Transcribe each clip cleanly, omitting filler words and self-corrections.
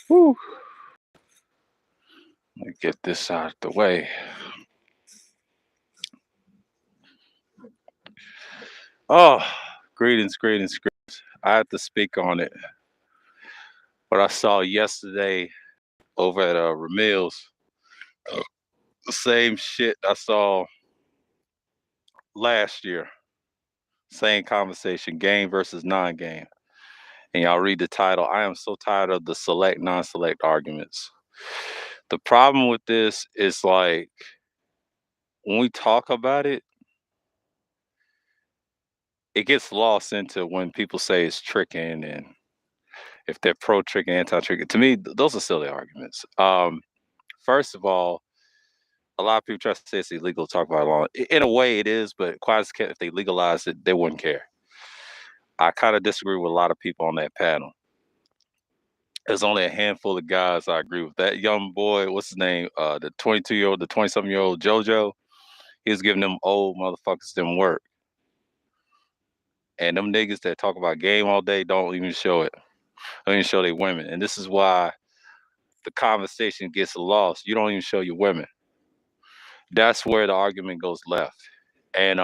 Whew. Let me get this out of the way. Oh, greetings, greetings, greetings. I have to speak on it. What I saw yesterday over at Ramil's, the same shit I saw last year. Same conversation, game versus non-game. And y'all read the title. I am so tired of the select, non-select arguments. The problem with this is like when we talk about it, it gets lost into when people say it's tricking and if they're pro tricking, anti tricking. To me, those are silly arguments. First of all, a lot of people try to say it's illegal to talk about law. In a way, it is, but quite as if they legalized it, they wouldn't care. I kind of disagree with a lot of people on that panel. There's only a handful of guys I agree with. That young boy, what's his name? The 22-year-old, the 20-something-year-old JoJo. He was giving them old motherfuckers them work. And them niggas that talk about game all day don't even show it. Don't even show they women. And this is why the conversation gets lost. You don't even show your women. That's where the argument goes left. And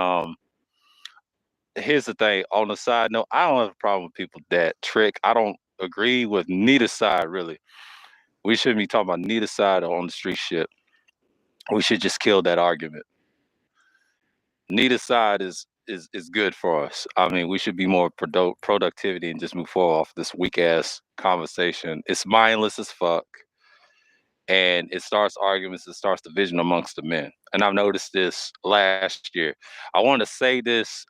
here's the thing. On the side note, I don't have a problem with people that trick. I don't agree with neither side really. We shouldn't be talking about neither side on the street shit. We should just kill that argument. Neither side is good for us. I mean, we should be more productivity and just move forward off this weak ass conversation. It's mindless as fuck, and it starts arguments. It starts division amongst the men. And I've noticed this last year. I wanted to say this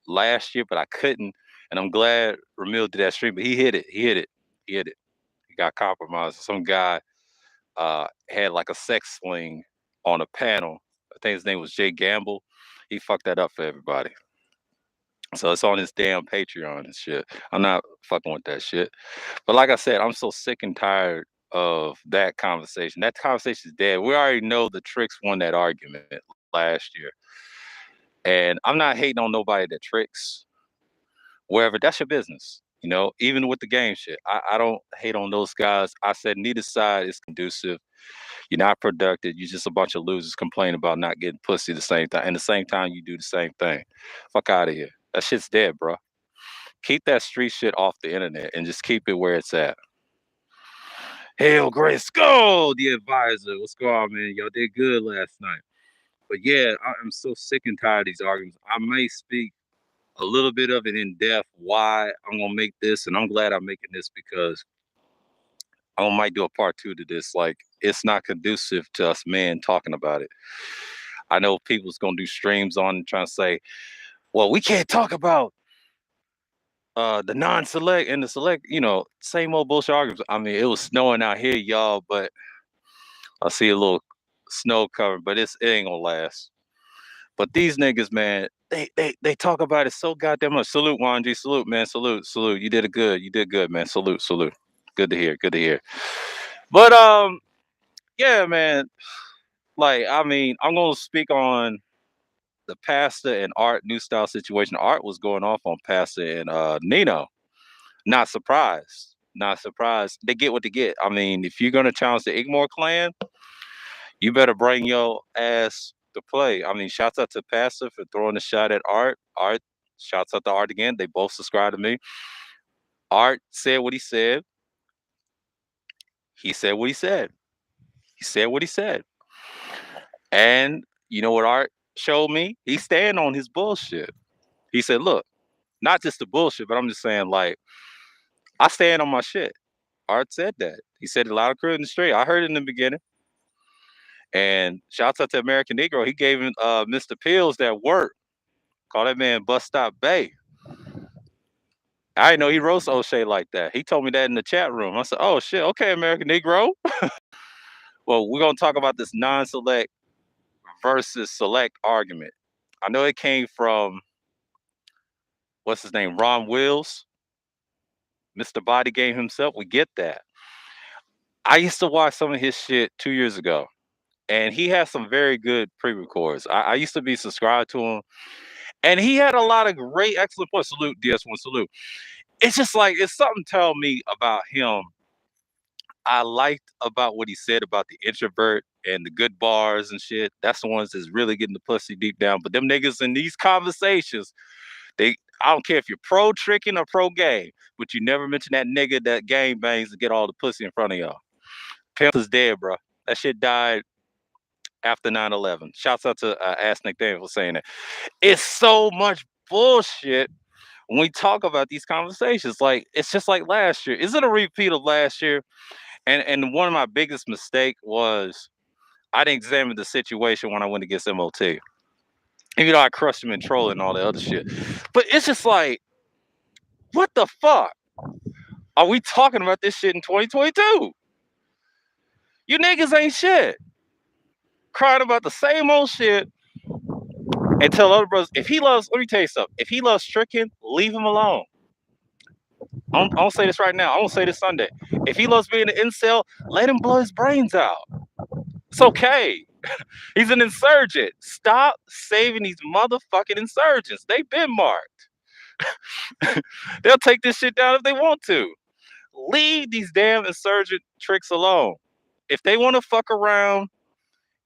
last year, but I couldn't. And I'm glad Ramil did that stream, but he hit it. He hit it. He hit it. He got compromised. Some guy had like a sex swing on a panel. I think his name was Jay Gamble. He fucked that up for everybody. So it's on his damn Patreon and shit. I'm not fucking with that shit. But like I said, I'm so sick and tired of that conversation. That conversation is dead. We already know the tricks won that argument last year. And I'm not hating on nobody that tricks. Wherever, that's your business. Even with the game shit. I don't hate on those guys. I said neither side is conducive. You're not productive. You're just a bunch of losers complaining about not getting pussy the same time. And the same time you do the same thing. Fuck out of here. That shit's dead, bro. Keep that street shit off the internet and just keep it where it's at. Hail Grace Skull, the advisor. What's going on, man? Y'all did good last night. But yeah, I'm so sick and tired of these arguments. I may speak a little bit of it in depth why I'm gonna make this, and I'm glad I'm making this because I might do a part two to this. Like, it's not conducive to us men talking about it. I know people's gonna do streams on and trying to say, well, we can't talk about the non-select and the select, same old bullshit arguments. I mean, it was snowing out here, y'all, but I see a little snow cover, but it ain't gonna last. But these niggas, man, they talk about it so goddamn much. Salute, Juan G. Salute, man. Salute, salute. You did it good. You did good, man. Salute, salute. Good to hear. Good to hear. But yeah, man. Like, I mean, I'm gonna speak on the Pastor and Art new style situation. Art was going off on Pastor and Nino. Not surprised. Not surprised. They get what they get. I mean, if you're gonna challenge the Igmore clan, you better bring your ass to play. I mean, shouts out to Pastor for throwing a shot at Art. Art, shouts out to Art again. They both subscribe to me. Art said what he said. He said what he said. He said what he said. And you know what Art showed me? He stand on his bullshit. He said, look, not just the bullshit, but I'm just saying, like, I stand on my shit. Art said that. He said it loud and clear in the street. I heard it in the beginning. And shouts out to American Negro. He gave him Mr. Pills that work. Call that man Bus Stop Bay. I didn't know he roast O'Shea like that. He told me that in the chat room. I said, oh shit, okay, American Negro. Well, we're gonna talk about this non-select versus select argument. I know it came from what's his name, Ron Wills, Mr. Body Game himself. We get that. I used to watch some of his shit 2 years ago, and he has some very good pre-records. I used to be subscribed to him, and he had a lot of great, excellent points. Salute, DS1, salute. It's just like, it's something tell me about him I liked about what he said about the introvert and the good bars and shit. That's the ones that's really getting the pussy deep down. But them niggas in these conversations, they I don't care if you're pro tricking or pro gay, but you never mention that nigga that gang bangs to get all the pussy in front of y'all. Pimp is dead, bro. That shit died after 9/11. Shouts out to Ask Nathaniel for saying that. It's so much bullshit when we talk about these conversations. Like it's just like last year. Is it a repeat of last year? And one of my biggest mistake was I didn't examine the situation when I went against MOT. Even though I crushed him in trolling and all the other shit. But it's just like, what the fuck? Are we talking about this shit in 2022? You niggas ain't shit. Crying about the same old shit and tell other brothers, if he loves, let me tell you something. If he loves tricking, leave him alone. I'll say this right now. I won't say this Sunday. If he loves being an incel, let him blow his brains out. It's okay. He's an insurgent. Stop saving these motherfucking insurgents. They've been marked. They'll take this shit down if they want to. Leave these damn insurgent tricks alone. If they want to fuck around,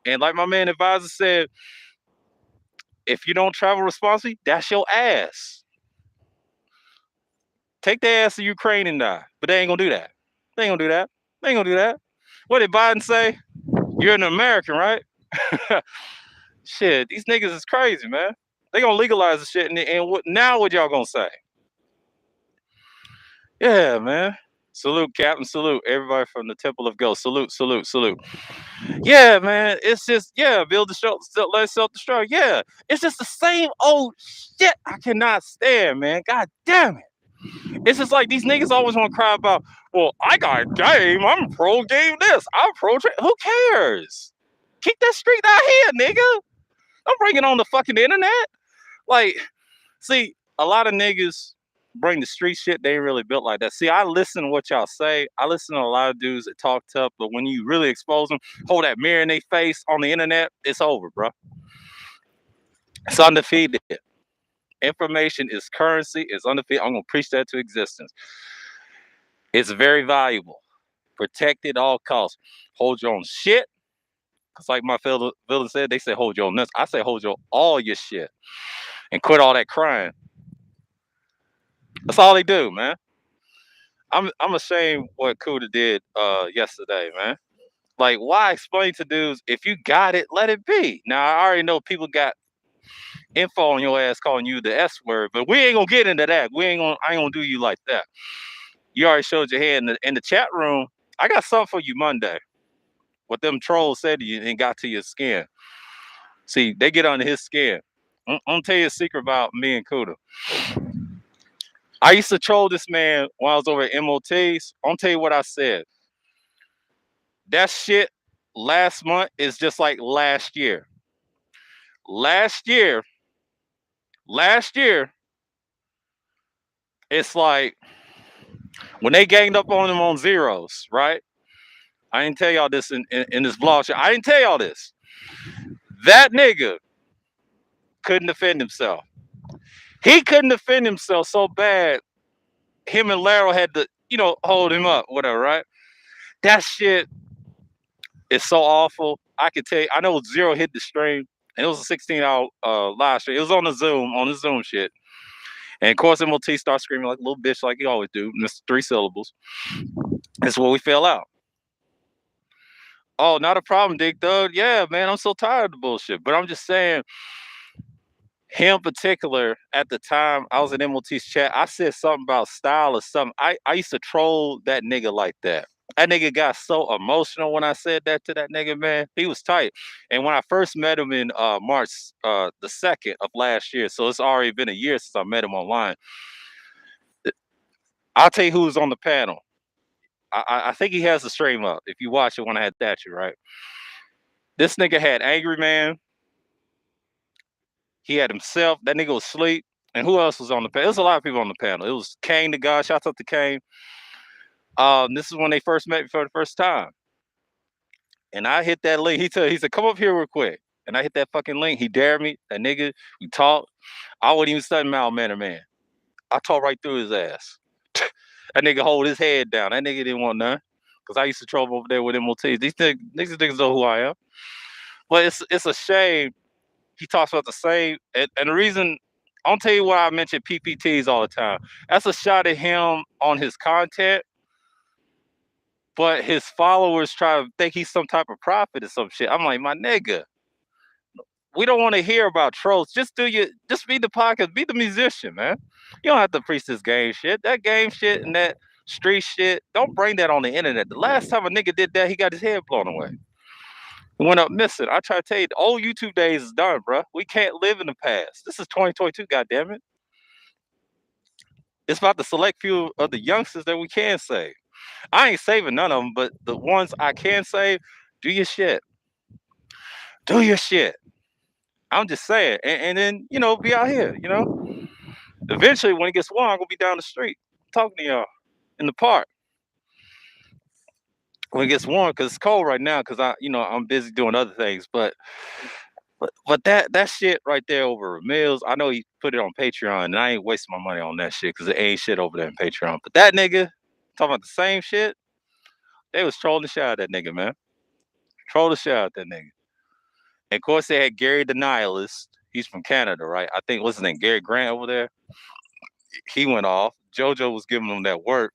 and like my man advisor said, if you don't travel responsibly, that's your ass. Take their ass to Ukraine and die. But they ain't gonna do that. They ain't gonna do that. They ain't gonna do that. What did Biden say? You're an American, right? Shit, these niggas is crazy, man. They gonna legalize the shit, and what y'all gonna say? Yeah, man. Salute, Captain. Salute, everybody from the Temple of Ghost. Salute, salute, salute. Yeah, man. It's just, yeah, build the show, let self-destruct. Yeah, it's just the same old shit I cannot stand, man. God damn it. It's just like these niggas always want to cry about, well, I got game. I'm pro game this. I'm pro trade. Who cares? Keep that streak out here, nigga. Don't bring it on the fucking internet. Like, see, a lot of niggas bring the street shit. They ain't really built like that. See, I listen to what y'all say. I listen to a lot of dudes that talk tough, but when you really expose them, hold that mirror in their face on the internet, it's over, bro. It's undefeated. Information is currency. It's undefeated. I'm gonna preach that to existence. It's very valuable. Protect it at all costs. Hold your own shit. Cause like my villain said, they say hold your own nuts. I say hold your all your shit and quit all that crying. That's all they do, man. I'm ashamed what Kuda did yesterday, man. Like, why explain to dudes if you got it, let it be. Now I already know people got info on your ass calling you the S word, but we ain't gonna get into that. I ain't gonna do you like that. You already showed your hand in the chat room. I got something for you Monday. What them trolls said to you and got to your skin. See, they get under his skin. I'm gonna tell you a secret about me and Kuda. I used to troll this man when I was over at MOTs. I'm gonna tell you what I said. That shit last month is just like last year. Last year, it's like when they ganged up on him on zeros, right? I didn't tell y'all this in this vlog show. I didn't tell y'all this. That nigga couldn't defend himself. He couldn't defend himself so bad. Him and Laro had to, hold him up, whatever, right? That shit is so awful. I can tell you, I know Zero hit the stream, and it was a 16-hour live stream. It was on the Zoom shit. And of course, MOT starts screaming like a little bitch, like he always do. And it's 3 syllables. That's where we fell out. Oh, not a problem, Dick Thug. Yeah, man, I'm so tired of the bullshit. But I'm just saying, him in particular, at the time I was in MOT's chat, I said something about style or something. I used to troll that nigga like that. That nigga got so emotional when I said that to that nigga, man. He was tight. And when I first met him in March the 2nd of last year, so it's already been a year since I met him online. I'll tell you who's on the panel. I think he has the stream up. If you watch it when I had Thatcher, right? This nigga had Angry Man. He had himself. That nigga was asleep. And who else was on the panel? There's a lot of people on the panel. It was Kane the God. Shouts out to Kane. This is when they first met me for the first time. And I hit that link. He said, come up here real quick. And I hit that fucking link. He dared me. That nigga, we talked. I wasn't even studying Manor Man. I talked right through his ass. That nigga hold his head down. That nigga didn't want none. because I used to troll over there with MOT. These niggas know who I am. But it's a shame he talks about the same, and the reason I'll tell you why I mention PPTs all the time. That's a shot at him on his content, but his followers try to think he's some type of prophet or some shit. I'm like, my nigga, we don't want to hear about trolls. Just be the podcast, be the musician, man. You don't have to preach this game shit. That game shit and that street shit, don't bring that on the internet. The last time a nigga did that, he got his head blown away. He went up missing. I try to tell you, the old YouTube days is done, bro. We can't live in the past. This is 2022, goddammit. It's about the select few of the youngsters that we can save. I ain't saving none of them, but the ones I can save, do your shit. Do your shit. I'm just saying. And then, be out here, Eventually, when it gets warm, I'm going to be down the street talking to y'all in the park. When it gets warm, because it's cold right now, because I'm busy doing other things. But that shit right there over Mills, I know he put it on Patreon, and I ain't wasting my money on that shit, because it ain't shit over there in Patreon. But that nigga, talking about the same shit, they was trolling the shit out of that nigga, man. Troll the shit out of that nigga. And of course, they had Gary the Nihilist. He's from Canada, right? I think, what's his name? Gary Grant over there. He went off. JoJo was giving them that work.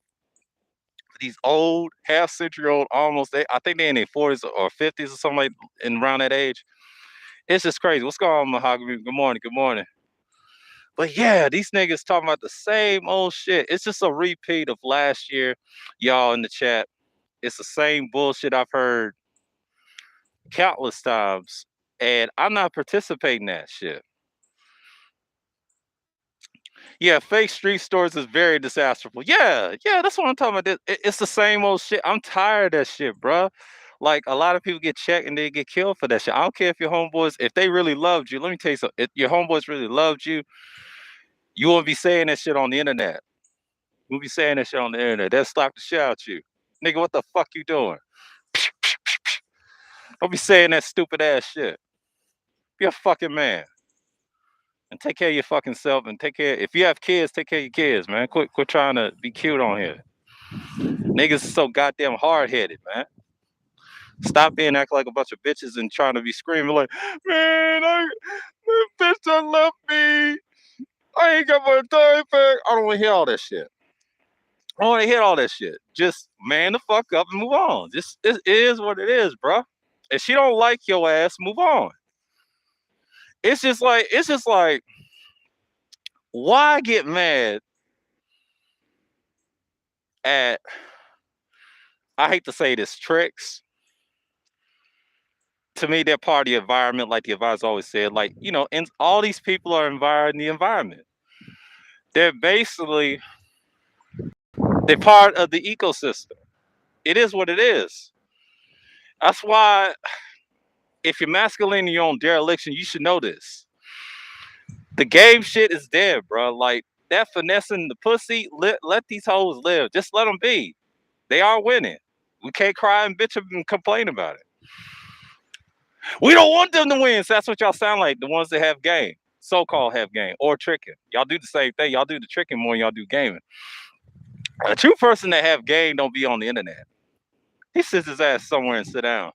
These old, half-century-old, almost, I think they're in their 40s or 50s or something like around that age. It's just crazy. What's going on, Mahogany? Good morning. Good morning. But yeah, these niggas talking about the same old shit. It's just a repeat of last year, y'all in the chat. It's the same bullshit I've heard countless times, and I'm not participating in that shit. Yeah, fake street stores is very disastrous. Yeah, that's what I'm talking about. It's the same old shit. I'm tired of that shit, bro. Like, a lot of people get checked and they get killed for that shit. I don't care if your homeboys, if they really loved you. Let me tell you something. If your homeboys really loved you, you won't be saying that shit on the internet. You'll be saying that shit on the internet. They'll slap the shit out you. Nigga, what the fuck you doing? Don't be saying that stupid ass shit. Be a fucking man. And take care of your fucking self, and take care. If you have kids, take care of your kids, man. Quit trying to be cute on here. Niggas is so goddamn hard headed, man. Stop being acting like a bunch of bitches and trying to be screaming like, man, my bitch done left me. I ain't got my time back. I don't want to hear all that shit. I don't want to hear all that shit. Just man the fuck up and move on. Just it is what it is, bro. If she don't like your ass, move on. It's just like, why get mad at, I hate to say this, tricks? To me, they're part of the environment, like the advisor always said. Like, and all these people are in the environment. They're basically, they're part of the ecosystem. It is what it is. That's why, if you're masculine and you're on dereliction, you should know this. The game shit is dead, bro. Like, that finessing the pussy, let these hoes live. Just let them be. They are winning. We can't cry and bitch and complain about it. We don't want them to win. So that's what y'all sound like, the ones that have game. So-called have game. Or tricking. Y'all do the same thing. Y'all do the tricking more than y'all do gaming. A true person that have game don't be on the internet. He sits his ass somewhere and sit down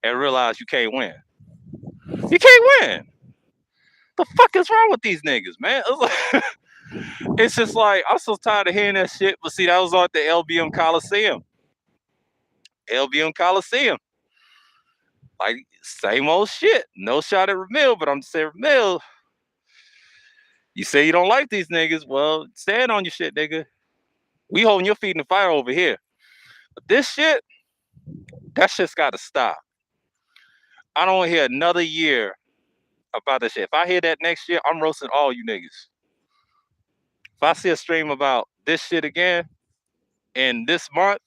and realize you can't win. You can't win. The fuck is wrong with these niggas, man? It's just like, I'm so tired of hearing that shit. But see, that was at the LBM Coliseum. LBM Coliseum. Like, same old shit. No shot at Ramil, but I'm just saying, Ramil, you say you don't like these niggas. Well, stand on your shit, nigga. We holding your feet in the fire over here. But this shit, that shit's got to stop. I don't want to hear another year about this shit. If I hear that next year, I'm roasting all you niggas. If I see a stream about this shit again in this month,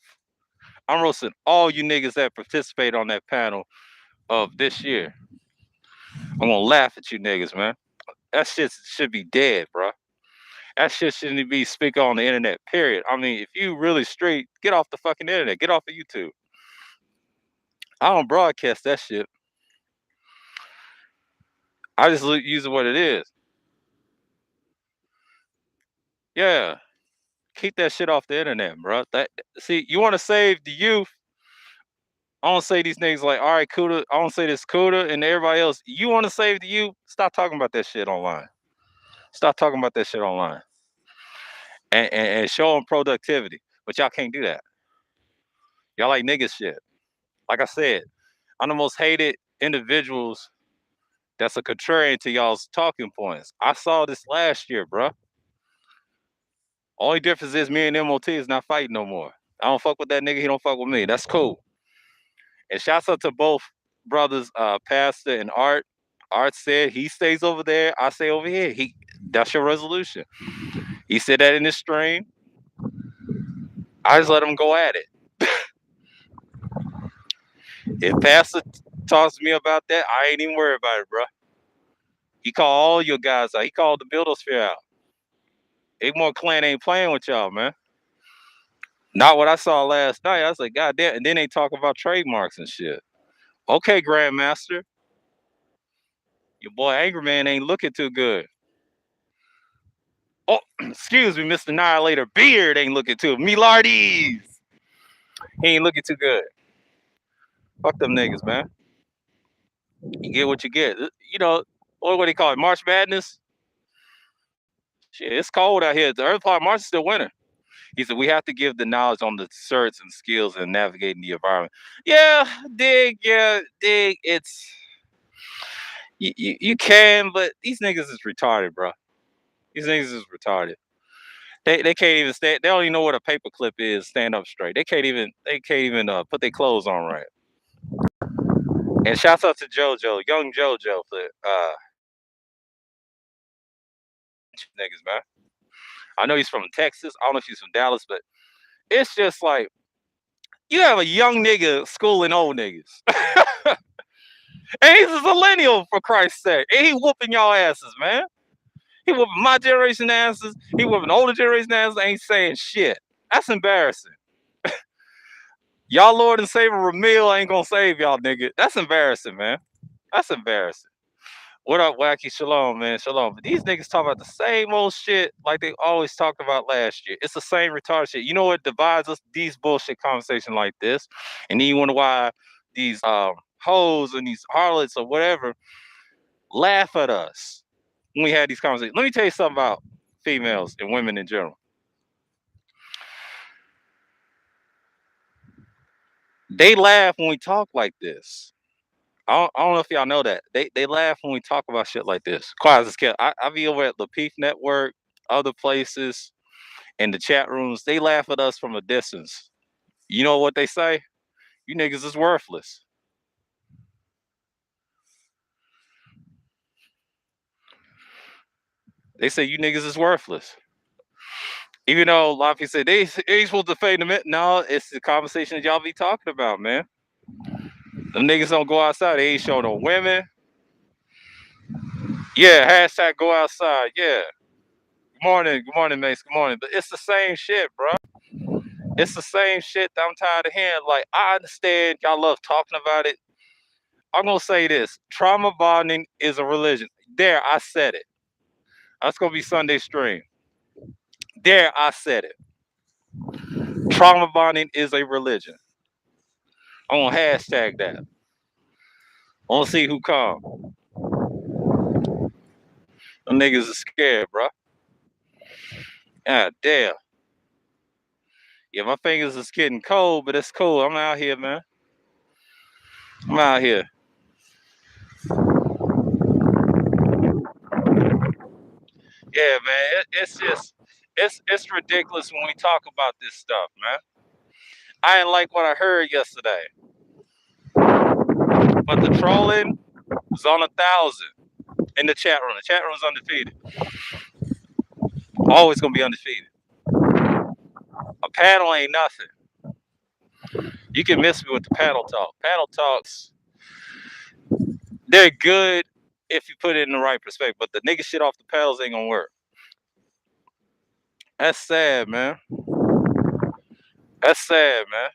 I'm roasting all you niggas that participate on that panel of this year. I'm gonna laugh at you niggas, man. That shit should be dead, bro. That shit shouldn't be speaking on the internet, period. I mean, if you really straight, get off the fucking internet. Get off of YouTube. I don't broadcast that shit. I just use it what it is. Yeah. Keep that shit off the internet, bro. See, you want to save the youth. I don't say these niggas like, all right, Kuda. I don't say this Kuda and everybody else. You want to save the youth? Stop talking about that shit online. Stop talking about that shit online. And show them productivity. But y'all can't do that. Y'all like niggas shit. Like I said, I'm the most hated individuals that's a contrarian to y'all's talking points. I saw this last year, bro. Only difference is me and MOT is not fighting no more. I don't fuck with that nigga. He don't fuck with me. That's cool. And shouts out to both brothers, Pastor and Art. Art said he stays over there. I stay over here. That's your resolution. He said that in his stream. I just let him go at it. If Pastor talks to me about that, I ain't even worried about it, bro. He called all your guys out. He called the Buildosphere out. Igmore Clan ain't playing with y'all, man. Not what I saw last night. I was like, God damn. And then they talk about trademarks and shit. Okay, Grandmaster. Your boy Angry Man ain't looking too good. Oh, excuse me, Mr. Annihilator Beard ain't looking too. Milardes. He ain't looking too good. Fuck them niggas, man. You get what you get. You know, what do they call it? March Madness? Shit, it's cold out here. The Earth Part March is still winter. He said, we have to give the knowledge on the certs and skills and navigating the environment. Yeah, dig. It's, you can, but these niggas is retarded, bro. These niggas is retarded. They can't even stand. They don't even know what a paperclip is. Stand up straight. They can't even put their clothes on right. And shouts out to JoJo, young JoJo for niggas, man. I know he's from Texas. I don't know if he's from Dallas, but it's just like you have a young nigga schooling old niggas. And he's a millennial, for Christ's sake. And he whooping y'all asses, man. He whooping my generation asses. He whooping older generation asses. Ain't saying shit. That's embarrassing. Y'all Lord and Savior Ramil ain't gonna save y'all, nigga. That's embarrassing, man. That's embarrassing. What up, Wacky? Shalom, man. Shalom. But these niggas talk about the same old shit like they always talked about last year. It's the same retarded shit. You know what divides us? These bullshit conversations like this. And then you wonder why these hoes and these harlots or whatever laugh at us when we had these conversations. Let me tell you something about females and women in general. They laugh when we talk like this. I don't know if y'all know that. They laugh when we talk about shit like this. Quiet as a kid. I be over at the Peace Network, other places, in the chat rooms. They laugh at us from a distance. You know what they say? You niggas is worthless. They say you niggas is worthless. Even though a lot of people say they ain't supposed to fade them in. No, it's the conversation that y'all be talking about, man. Them niggas don't go outside. They ain't showing no women. Yeah, hashtag go outside. Yeah. Good morning, Mace. Good morning. But it's the same shit, bro. It's the same shit that I'm tired of hearing. Like, I understand y'all love talking about it. I'm gonna say this: trauma bonding is a religion. There, I said it. That's gonna be Sunday stream. There, I said it. Trauma bonding is a religion. I'm gonna hashtag that. I wanna see who come. Them niggas are scared, bro. God damn. Yeah, my fingers is getting cold, but it's cool. I'm out here, man. I'm out here. Yeah, man. It's just it's ridiculous when we talk about this stuff, man. I didn't like what I heard yesterday. But the trolling was on 1,000 in the chat room. The chat room's undefeated. Always gonna be undefeated. A panel ain't nothing. You can miss me with the panel talk. Panel talks, they're good if you put it in the right perspective. But the nigga shit off the panels ain't gonna work. That's sad, man. That's sad, man.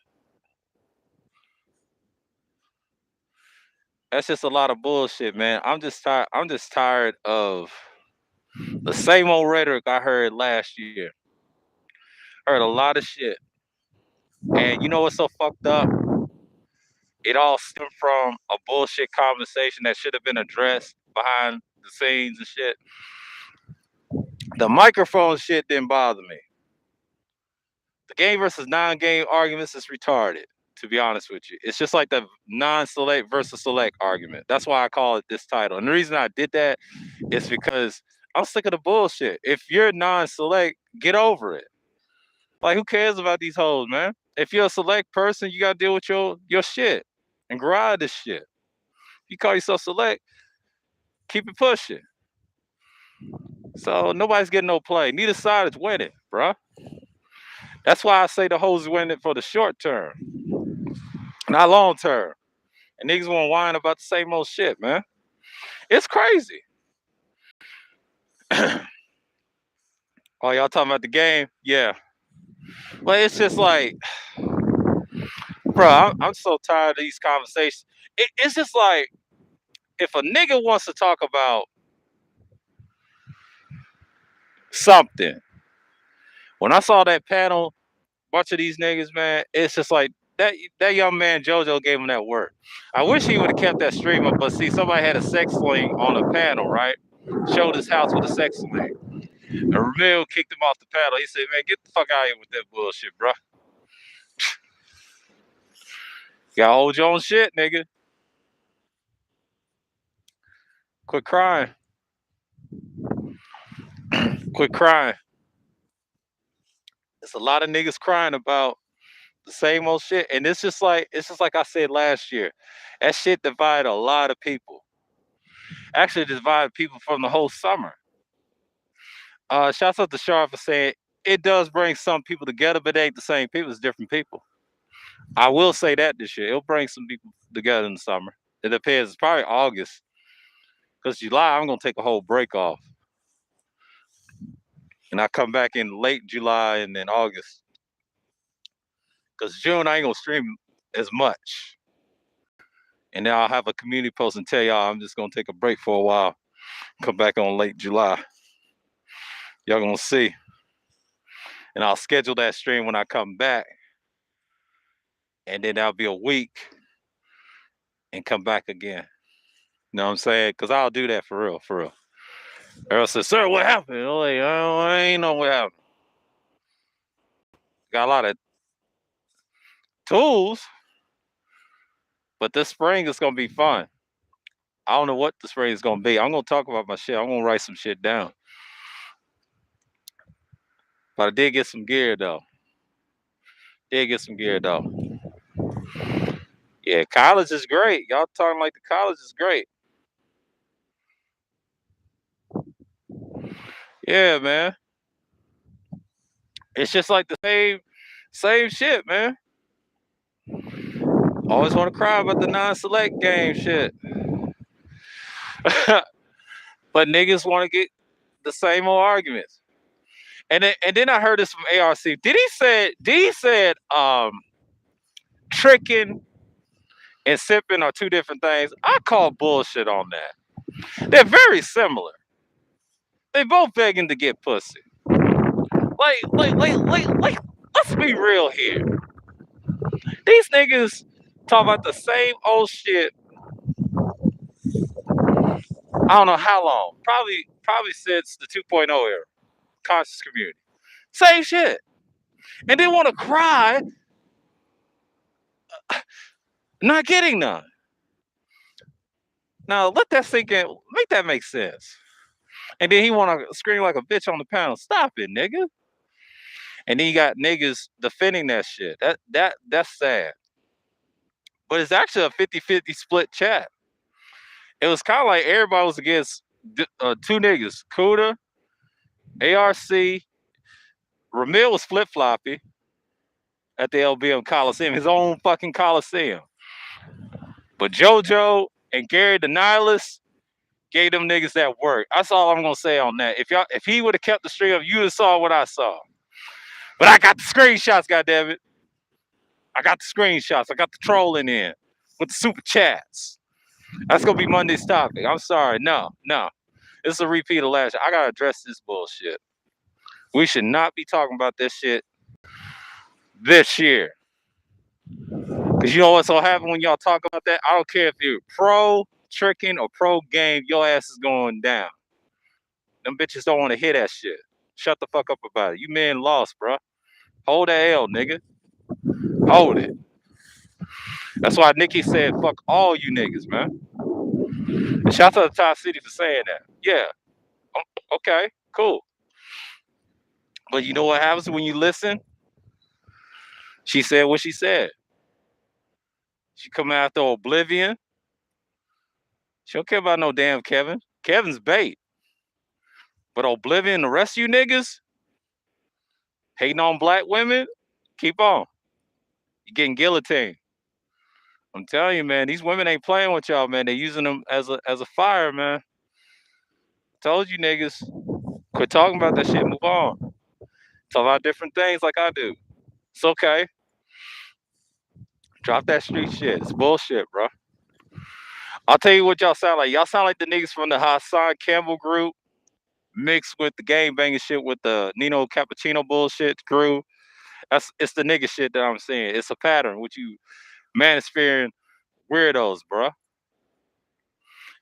That's just a lot of bullshit, man. I'm just tired of the same old rhetoric I heard last year. Heard a lot of shit. And you know what's so fucked up? It all stemmed from a bullshit conversation that should have been addressed behind the scenes and shit. The microphone shit didn't bother me. The game versus non-game arguments is retarded, to be honest with you. It's just like the non-select versus select argument. That's why I call it this title. And the reason I did that is because I'm sick of the bullshit. If you're non-select, get over it. Like, who cares about these hoes, man? If you're a select person, you gotta deal with your shit and grow out of this shit. If you call yourself select, keep it pushing. So nobody's getting no play. Neither side is winning, bruh. That's why I say the hoes winning for the short term, not long term. And niggas want to whine about the same old shit, man. It's crazy. Oh, y'all talking about the game? Yeah. But it's just like, bro, I'm so tired of these conversations. It's just like, if a nigga wants to talk about something, when I saw that panel, bunch of these niggas, man, it's just like that young man JoJo gave him that work. I wish he would have kept that stream up, but see, somebody had a sex sling on a panel, right? Showed his house with a sex sling. And Ramil kicked him off the panel. He said, man, get the fuck out of here with that bullshit, bro. You gotta hold your own shit, nigga. Quit crying. Quit crying. There's a lot of niggas crying about the same old shit. And it's just like I said last year. That shit divided a lot of people. Actually divided people from the whole summer. Shouts out to Shar for saying it does bring some people together, but they ain't the same people, it's different people. I will say that this year. It'll bring some people together in the summer. It depends. It's probably August. Because July, I'm gonna take a whole break off. And I come back in late July and then August. Because June I ain't gonna stream as much. And then I'll have a community post and tell y'all I'm just gonna take a break for a while. Come back on late July. Y'all gonna see. And I'll schedule that stream when I come back. And then that'll be a week and come back again. You know what I'm saying? Because I'll do that for real, for real. Earl said, sir, what happened? I'm like, I ain't know what happened. Got a lot of tools, but this spring is gonna be fun. I don't know what the spring is gonna be. I'm gonna talk about my shit. I'm gonna write some shit down. But I did get some gear though. Yeah, college is great. Y'all talking like the college is great. Yeah, man. It's just like the same shit, man. Always want to cry about the non-select game shit. But niggas want to get the same old arguments. And then I heard this from ARC. Did he said tricking and sipping are two different things? I call bullshit on that. They're very similar. They both begging to get pussy. Like, let's be real here. These niggas talk about the same old shit. I don't know how long. Probably since the 2.0 era. Conscious community. Same shit. And they want to cry not getting none. Now let that sink in. Make that make sense. And then he want to scream like a bitch on the panel. Stop it, nigga. And then you got niggas defending that shit. That's sad. But it's actually a 50-50 split chat. It was kind of like everybody was against two niggas. Kuda, ARC, Ramil was flip-floppy at the LBM Coliseum, his own fucking Coliseum. But JoJo and Gary the Nihilist gave them niggas that work. That's all I'm gonna say on that. If he would have kept the stream up, you would have saw what I saw. But I got the screenshots, goddammit. I got the screenshots. I got the trolling in with the super chats. That's gonna be Monday's topic. I'm sorry. No. It's a repeat of last year. I gotta address this bullshit. We should not be talking about this shit this year. Because you know what's gonna happen when y'all talk about that? I don't care if you're pro tricking or pro game, your ass is going down. Them bitches don't want to hear that shit. Shut the fuck up about it. You men lost, bro. Hold the L, nigga. Hold it. That's why Nikki said, fuck all you niggas, man. And shout out to Todd City for saying that. Yeah. Okay, cool. But you know what happens when you listen? She said what she said. She come after Oblivion. She don't care about no damn Kevin. Kevin's bait. But Oblivion, the rest of you niggas, hating on black women, keep on. You're getting guillotined. I'm telling you, man, these women ain't playing with y'all, man. They're using them as a fire, man. Told you niggas. Quit talking about that shit. Move on. Talk about different things like I do. It's okay. Drop that street shit. It's bullshit, bro. I'll tell you what y'all sound like. Y'all sound like the niggas from the Hassan Campbell group mixed with the gang banging shit with the Nino Cappuccino bullshit crew. It's the nigga shit that I'm saying. It's a pattern with you manosphere weirdos, bro.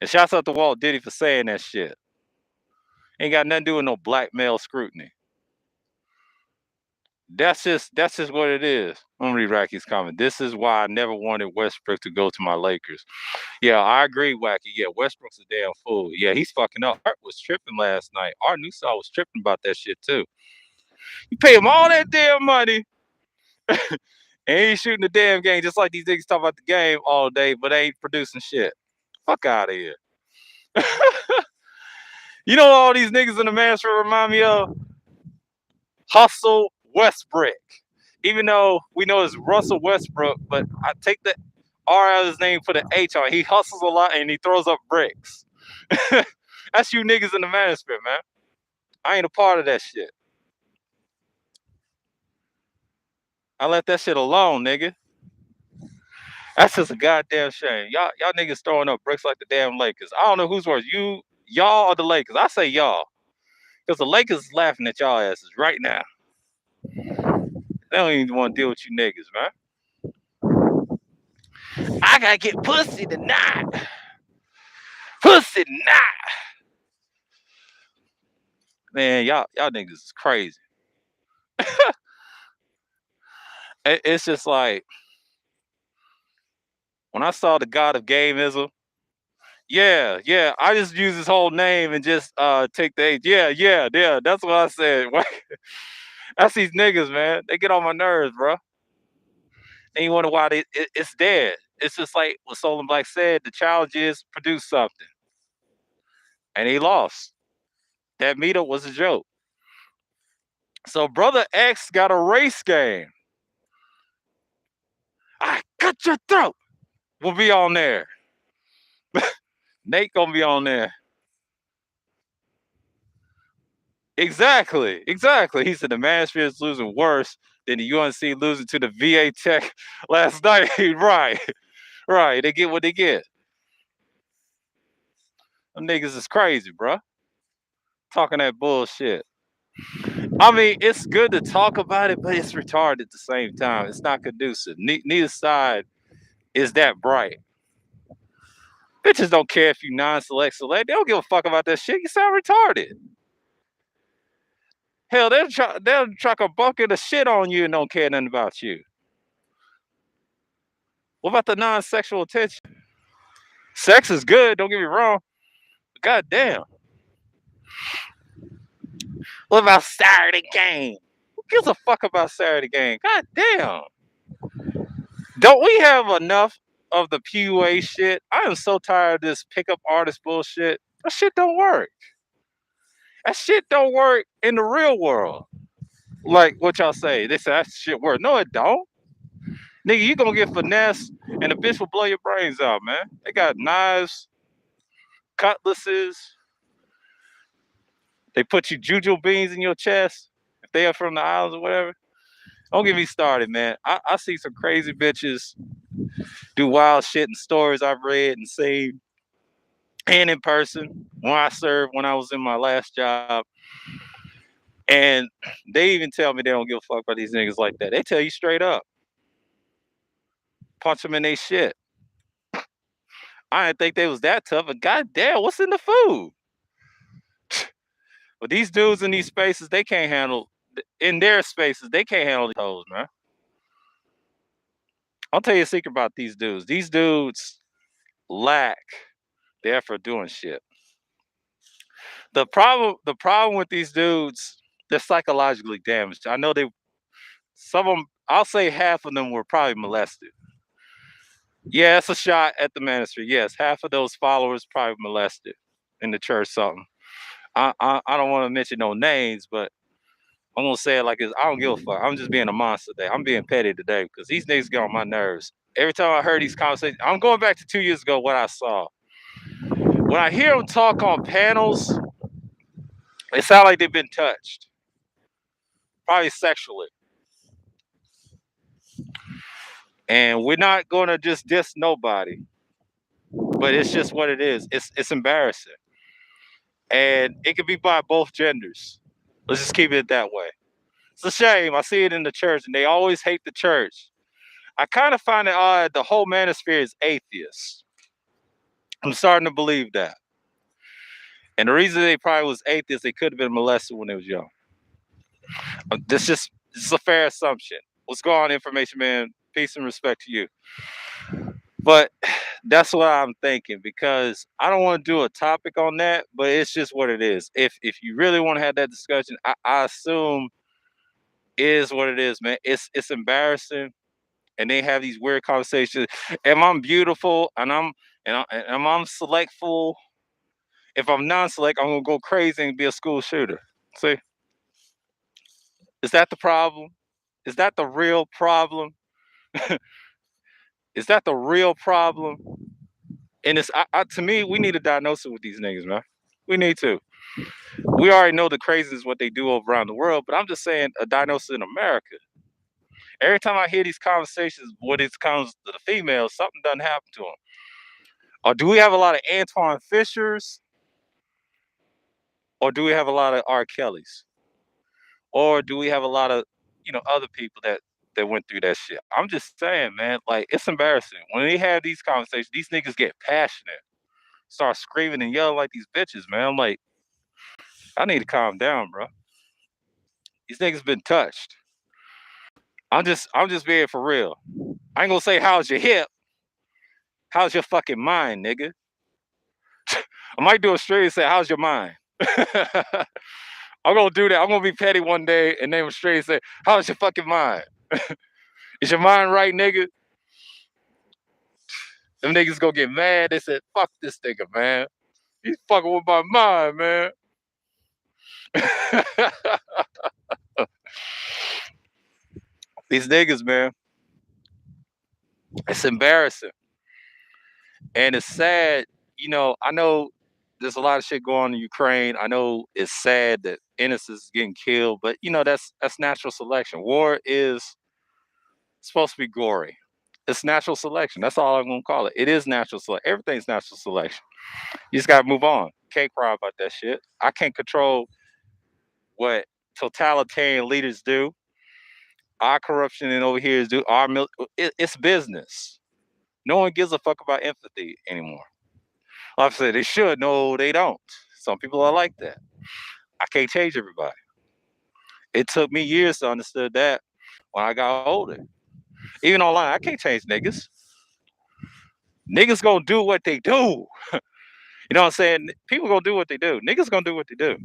And shouts out to Walt Diddy for saying that shit. Ain't got nothing to do with no black male scrutiny. That's just what it is. I'm gonna read Racky's comment. This is why I never wanted Westbrook to go to my Lakers. Yeah, I agree, Wacky. Yeah, Westbrook's a damn fool. Yeah, he's fucking up. Art was tripping last night. Art Newsaw was tripping about that shit too. You pay him all that damn money, and he's shooting the damn game just like these niggas talk about the game all day, but they ain't producing shit. Fuck out of here. You know what all these niggas in the Mansfield remind me of? Hustle Westbrook. Even though we know it's Russell Westbrook, but I take the R out of his name for the H on. He hustles a lot and he throws up bricks. That's you niggas in the Mansfield, man. I ain't a part of that shit. I let that shit alone, nigga. That's just a goddamn shame. Y'all niggas throwing up bricks like the damn Lakers. I don't know who's worse, y'all or the Lakers. I say y'all. Because the Lakers is laughing at y'all asses right now. They don't even want to deal with you niggas, man. I gotta get pussy tonight. Pussy tonight. Man, y'all niggas is crazy. It's just like when I saw the God of Gameism. Yeah, I just use his whole name and just take the H. Yeah. That's what I said. That's these niggas, man. They get on my nerves, bro. And you wonder why it's dead. It's just like what Soul and Black said. The challenge is produce something, and he lost. That meetup was a joke. So Brother X got a race game. I cut your throat. We'll be on there. Nate gonna be on there. Exactly. He said the Mansfield is losing worse than the UNC losing to the VA Tech last night. Right. They get what they get. Them niggas is crazy, bro. Talking that bullshit. I mean, it's good to talk about it, but it's retarded at the same time. It's not conducive. Neither side is that bright. Bitches don't care if you non-select. They don't give a fuck about that shit. You sound retarded. Hell, they'll chuck a bucket of shit on you and don't care nothing about you. What about the non-sexual attention? Sex is good, don't get me wrong. But goddamn. What about Saturday game? Who gives a fuck about Saturday game? Goddamn. Don't we have enough of the PUA shit? I am so tired of this pickup artist bullshit. That shit don't work. That shit don't work in the real world. Like what y'all say. They say that shit work. No, it don't. Nigga, you gonna get finesse and the bitch will blow your brains out, man. They got knives, cutlasses. They put you juju beans in your chest if they are from the islands or whatever. Don't get me started, man. I see some crazy bitches do wild shit in stories I've read and seen and in person when I served when I was in my last job. And they even tell me they don't give a fuck about these niggas like that. They tell you straight up, punch them in their shit. I didn't think they was that tough, but goddamn, what's in the food? But these dudes in these spaces, they can't handle. In their spaces, they can't handle these hoes, man. I'll tell you a secret about these dudes. These dudes lack the effort doing shit. The problem with these dudes, they're psychologically damaged. I know some of them. I'll say half of them were probably molested. Yeah, it's a shot at the ministry. Yes, half of those followers probably molested in the church. Something. I don't want to mention no names, but I'm gonna say it like this. I don't give a fuck. I'm just being a monster today. I'm being petty today because these niggas get on my nerves. Every time I heard these conversations, I'm going back to 2 years ago what I saw. When I hear them talk on panels, it sounds like they've been touched, probably sexually. And we're not gonna just diss nobody, but it's just what it is. It's embarrassing, and it could be by both genders. Let's just keep it that way. It's a shame. I see it in the church, and they always hate the church. I kind of find it odd. The whole manosphere is atheist. I'm starting to believe that. And the reason they probably was atheists, they could have been molested when they was young. This is a fair assumption. What's going on, information man? Peace and respect to you. But that's what I'm thinking because I don't want to do a topic on that, but it's just what it is. If you really want to have that discussion, I assume it is what it is, man. It's embarrassing, and they have these weird conversations. Am I beautiful? And I'm selectful. If I'm non-select, I'm gonna go crazy and be a school shooter. See, is that the problem? Is that the real problem? Is that the real problem? And to me, we need a diagnosis with these niggas, man. We need to. We already know the craziness what they do over around the world, but I'm just saying a diagnosis in America. Every time I hear these conversations, when it comes to the females, something doesn't happen to them. Or do we have a lot of Antoine Fishers? Or do we have a lot of R. Kellys? Or do we have a lot of, other people that went through that shit? I'm just saying, man, like it's embarrassing. When they have these conversations, these niggas get passionate, start screaming and yelling like these bitches, man. I'm like, I need to calm down, bro. These niggas been touched. I'm just being for real. I ain't gonna say how's your hip. How's your fucking mind, nigga? I might do a stream and say, how's your mind? I'm gonna do that. I'm gonna be petty one day and name a stream and say, how's your fucking mind? Is your mind right, nigga? Them niggas gonna get mad. They said, fuck this nigga, man. He's fucking with my mind, man. These niggas, man. It's embarrassing. And it's sad. I know there's a lot of shit going on in Ukraine. I know it's sad that innocents is getting killed, but that's natural selection. War is supposed to be gory. It's natural selection. That's all I'm gonna call it. It is natural selection. Everything's natural selection. You just gotta move on. Can't cry about that shit. I can't control what totalitarian leaders do. Our corruption and over here is do our it's business. No one gives a fuck about empathy anymore. Like I said, they should. No, they don't. Some people are like that. I can't change everybody. It took me years to understand that when I got older. Even online, I can't change niggas. Niggas gonna do what they do. You know what I'm saying? People gonna do what they do. Niggas gonna do what they do.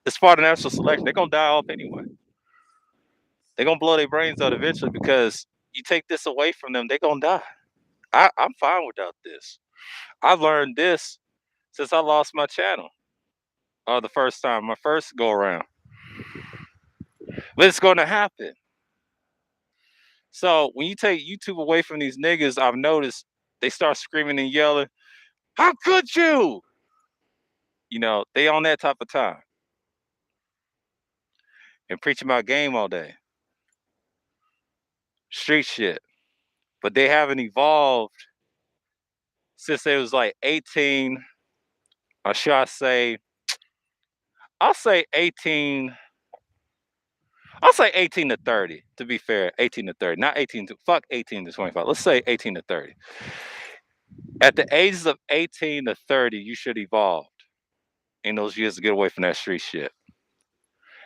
It's part of natural selection. They're gonna die off anyway. They're gonna blow their brains out eventually because you take this away from them, they're gonna die. I'm fine without this. I've learned this since I lost my channel. The first time, my first go around. But it's gonna happen. So when you take YouTube away from these niggas, I've noticed they start screaming and yelling, how could you? They on that type of time. And preaching about game all day. Street shit. But they haven't evolved since they was like 18, or should I say, I'll say 18. I'll say 18 to 30, to be fair. 18 to 30. Not 18 to fuck 18 to 25. Let's say 18 to 30. At the ages of 18 to 30, you should evolve in those years to get away from that street shit.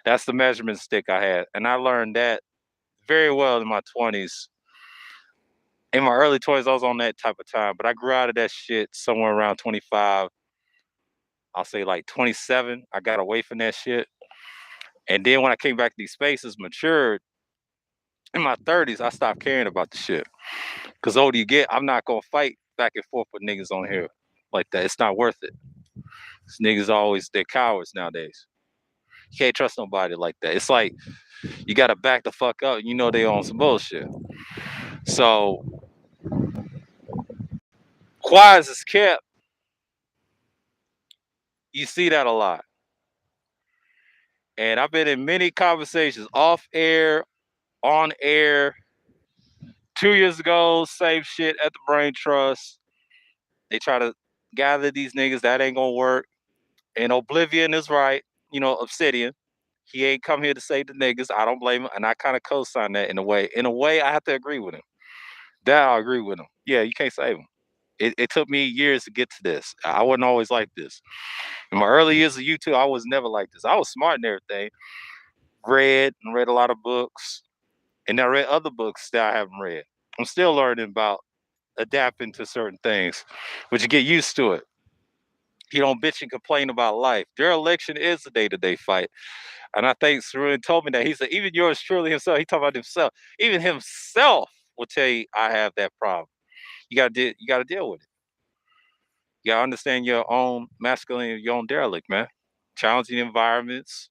That's the measurement stick I had. And I learned that very well in my 20s. In my early 20s, I was on that type of time, but I grew out of that shit somewhere around 25. I'll say like 27. I got away from that shit. And then when I came back to these spaces, matured, in my 30s, I stopped caring about the shit. Because the older you get, I'm not going to fight back and forth with niggas on here like that. It's not worth it. These niggas always, they're cowards nowadays. You can't trust nobody like that. It's like you got to back the fuck up. You know they on some bullshit. So, quiet as it's kept, you see that a lot. And I've been in many conversations, off air, on air. 2 years ago, same shit at the Brain Trust. They try to gather these niggas. That ain't gonna work. And Oblivion is right. You know, Obsidian. He ain't come here to save the niggas. I don't blame him. And I kind of co-sign that in a way. In a way, I have to agree with him. That I agree with him. Yeah, you can't save him. It took me years to get to this. I wasn't always like this. In my early years of YouTube, I was never like this. I was smart and everything. Read a lot of books. And I read other books that I haven't read. I'm still learning about adapting to certain things, but you get used to it. You don't bitch and complain about life. Their election is a day-to-day fight. And I think Saruin told me that. He said, even yours truly himself, he talked about himself. Even himself will tell you, I have that problem. You gotta deal with it. You gotta understand your own masculine, your own derelict, man. Challenging environments,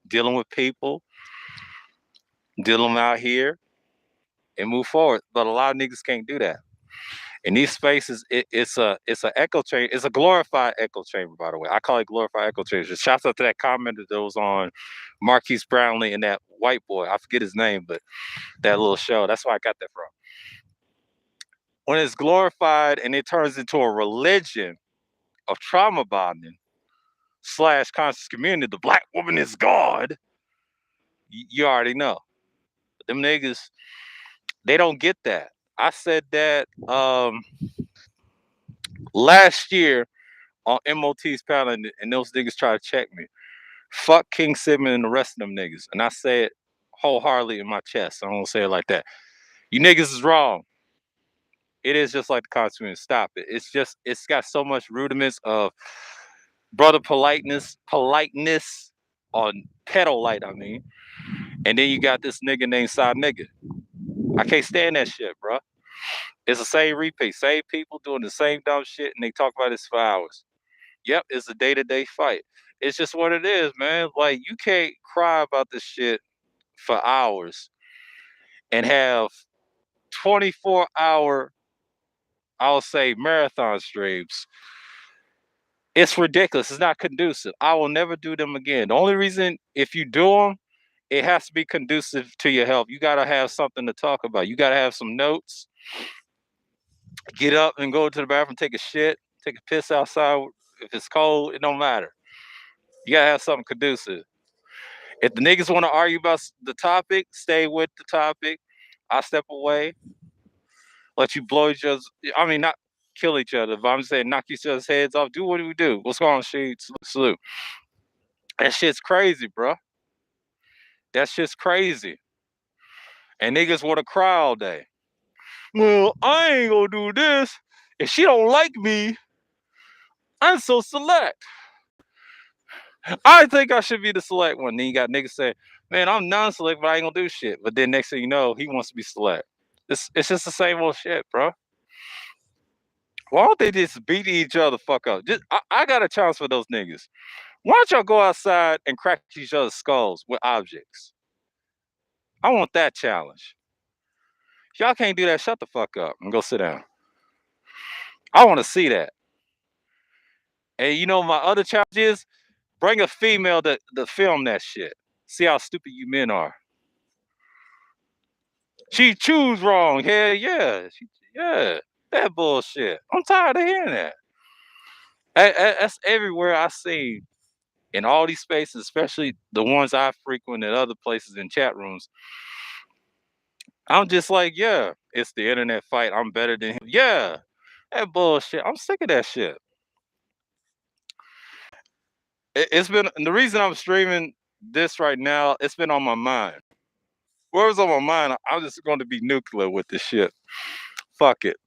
dealing with people, dealing out here, and move forward. But a lot of niggas can't do that. In these spaces, it's a echo chamber. It's a glorified echo chamber, by the way. I call it glorified echo chamber. Shouts out to that commenter that was on Marquise Brownlee and that white boy. I forget his name, but that little show. That's where I got that from. When it's glorified and it turns into a religion of trauma bonding / conscious community, the black woman is God. You already know. But them niggas, they don't get that. I said that last year on MOT's panel, and those niggas try to check me. Fuck King Sidman and the rest of them niggas. And I say it wholeheartedly in my chest. I don't say it like that. You niggas is wrong. It is just like the Constitution. Stop it. It's got so much rudiments of brother politeness on pedal light, I mean. And then you got this nigga named Side Nigga. I can't stand that shit, bro. It's the same repeat, same people doing the same dumb shit, and they talk about this for hours. Yep, it's a day-to-day fight. It's just what it is, man. Like, you can't cry about this shit for hours and have 24-hour, I'll say, marathon streams. It's ridiculous. It's not conducive. I will never do them again. The only reason, if you do them, it has to be conducive to your health. You got to have something to talk about. You got to have some notes. Get up and go to the bathroom, take a shit, take a piss outside. If it's cold, it don't matter. You got to have something conducive. If the niggas want to argue about the topic, stay with the topic. I step away. Let you blow each other's, I mean, not kill each other, but I'm just saying knock each other's heads off. Do what we do. What's going on, Sheed? Salute. That shit's crazy, bro. That shit's crazy. And niggas want to cry all day. Well, I ain't gonna do this. If she don't like me, I'm so select. I think I should be the select one. Then you got niggas saying, man, I'm non-select, but I ain't gonna do shit. But then next thing you know, he wants to be select. It's just the same old shit, bro. Why don't they just beat each other fuck up? I got a challenge for those niggas. Why don't y'all go outside and crack each other's skulls with objects? I want that challenge. If y'all can't do that, shut the fuck up and go sit down. I want to see that. And you know my other challenge is bring a female to film that shit. See how stupid you men are. She choose wrong. Hell yeah. Yeah. That bullshit. I'm tired of hearing that. That's everywhere I see In all these spaces, especially the ones I frequent at other places in chat rooms, I'm just like, yeah, it's the internet fight. I'm better than him. Yeah, that bullshit. I'm sick of that shit. It's been the reason I'm streaming this right now. It's been on my mind. Whatever's on my mind, I'm just going to be nuclear with this shit. Fuck it.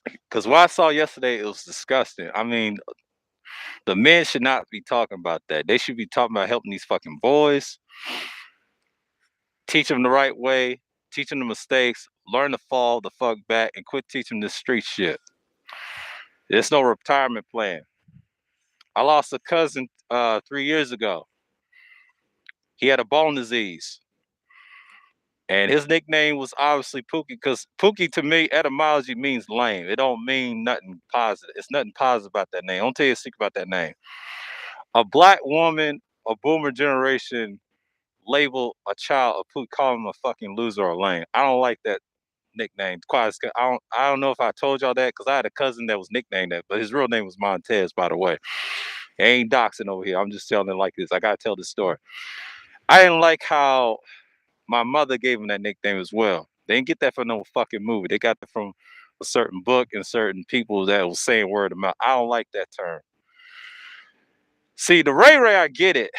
Because what I saw yesterday, it was disgusting. I mean, the men should not be talking about that. They should be talking about helping these fucking boys, teach them the right way, teach them the mistakes, learn to fall the fuck back, and quit teaching this street shit. There's no retirement plan. I lost a cousin 3 years ago. He had a bone disease. And his nickname was obviously Pookie, because Pookie to me, etymology means lame. It don't mean nothing positive. It's nothing positive about that name. I'll tell you a secret about that name. A black woman, a boomer generation, label a child a Pookie, call him a fucking loser or lame. I don't like that nickname. I don't know if I told y'all that, because I had a cousin that was nicknamed that, but his real name was Montez, by the way. I ain't doxing over here. I'm just telling it like this. I gotta tell this story. I didn't like how my mother gave him that nickname as well. They didn't get that from no fucking movie. They got that from a certain book and certain people that was saying word of mouth. I don't like that term. See, the Ray Ray, I get it.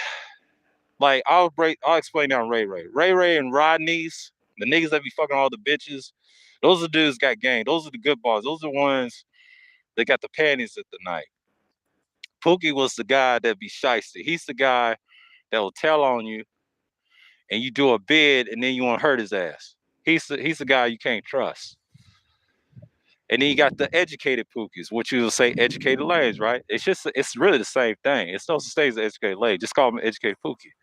Like, I'll explain that on Ray Ray. Ray Ray and Rodney's, the niggas that be fucking all the bitches, those are the dudes got game. Those are the good boys. Those are the ones that got the panties at the night. Pookie was the guy that be shiesty. He's the guy that will tell on you and you do a bid and then you want to hurt his ass. He's the guy you can't trust. And then you got the educated Pookies, which you will say educated lanes, right? It's really the same thing. It's no such thing as educated lane. Just call them educated Pookie.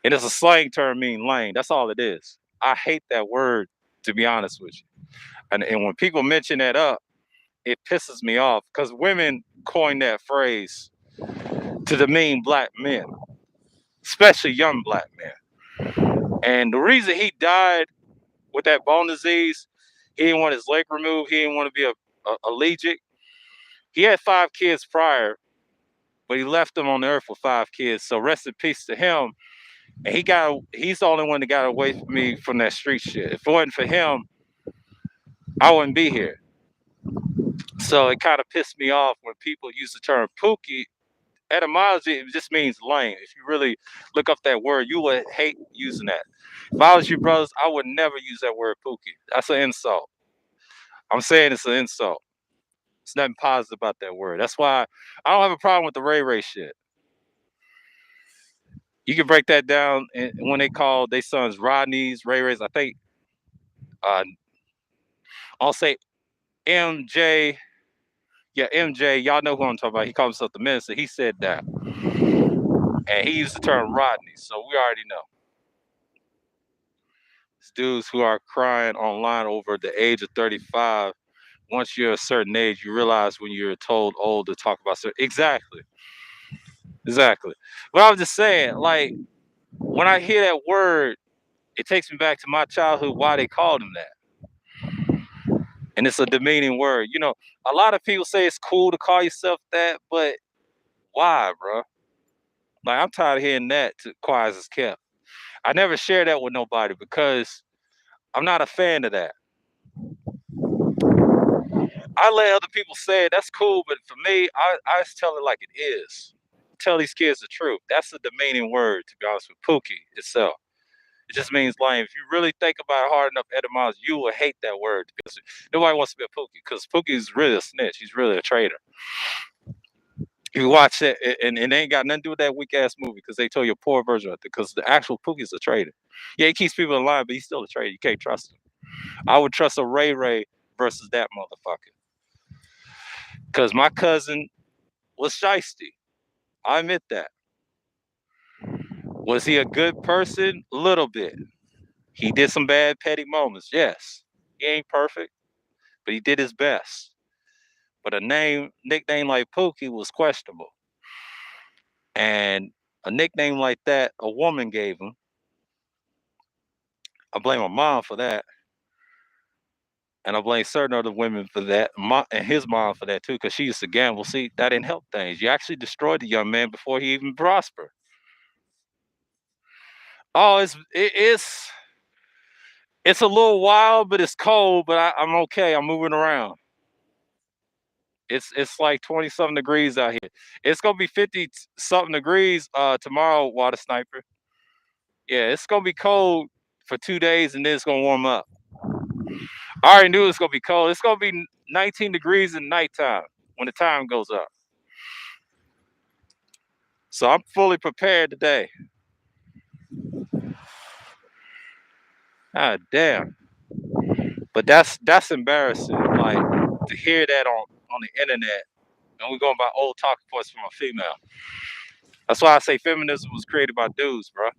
And it's a slang term meaning lane. That's all it is. I hate that word, to be honest with you. And when people mention that up, it pisses me off, because women coined that phrase to demean black men, especially young black men. And the reason he died with that bone disease, he didn't want his leg removed. He didn't want to be allergic. He had 5 kids prior, but he left them on the earth with 5 kids. So rest in peace to him. And he's the only one that got away from me from that street shit. If it wasn't for him, I wouldn't be here. So it kind of pissed me off when people use the term Pookie. Etymology, it just means lame. If you really look up that word, you would hate using that. If I was you brothers, I would never use that word Pookie. That's an insult. I'm saying it's an insult. It's nothing positive about that word. That's why I don't have a problem with the Ray Ray shit. You can break that down when they call their sons Rodney's, Ray Rays. I think I'll say MJ. Yeah, MJ. Y'all know who I'm talking about. He called himself the minister. He said that, and he used the term Rodney. So we already know. It's dudes who are crying online over the age of 35. Once you're a certain age, you realize when you're told old to talk about certain. Exactly. But I was just saying, like, when I hear that word, it takes me back to my childhood, why they called him that. And it's a demeaning word. You know, a lot of people say it's cool to call yourself that, but why, bro? Like, I'm tired of hearing that to quiet as kept. I never share that with nobody because I'm not a fan of that. I let other people say it, that's cool, but for me, I just tell it like it is. Tell these kids the truth. That's a demeaning word, to be honest with Pookie itself. It just means lame. If you really think about it hard enough, etymology, you will hate that word, because nobody wants to be a Pookie, because Pookie is really a snitch. He's really a traitor. You watch it, and it ain't got nothing to do with that weak ass movie, because they told you a poor version of it, because the actual Pookie is a traitor. Yeah, he keeps people in line, but he's still a traitor. You can't trust him. I would trust a Ray Ray versus that motherfucker. Because my cousin was shiesty. I admit that. Was he a good person? A little bit. He did some bad petty moments. Yes. He ain't perfect, but he did his best. But a nickname like Pookie was questionable. And a nickname like that, a woman gave him. I blame my mom for that. And I blame certain other women for that, and his mom for that too, because she used to gamble. See, that didn't help things. You actually destroyed the young man before he even prospered. Oh, it's a little wild, but it's cold. But I'm okay. I'm moving around. It's like 20 something degrees out here. It's gonna be 50 something degrees tomorrow, Water Sniper. Yeah, it's gonna be cold for 2 days, and then it's gonna warm up. I already knew it's gonna be cold. It's gonna be 19 degrees in nighttime when the time goes up. So I'm fully prepared today. Ah, damn. But that's embarrassing. Like to hear that on the internet, and we're going by old talking points from a female. That's why I say feminism was created by dudes, bro.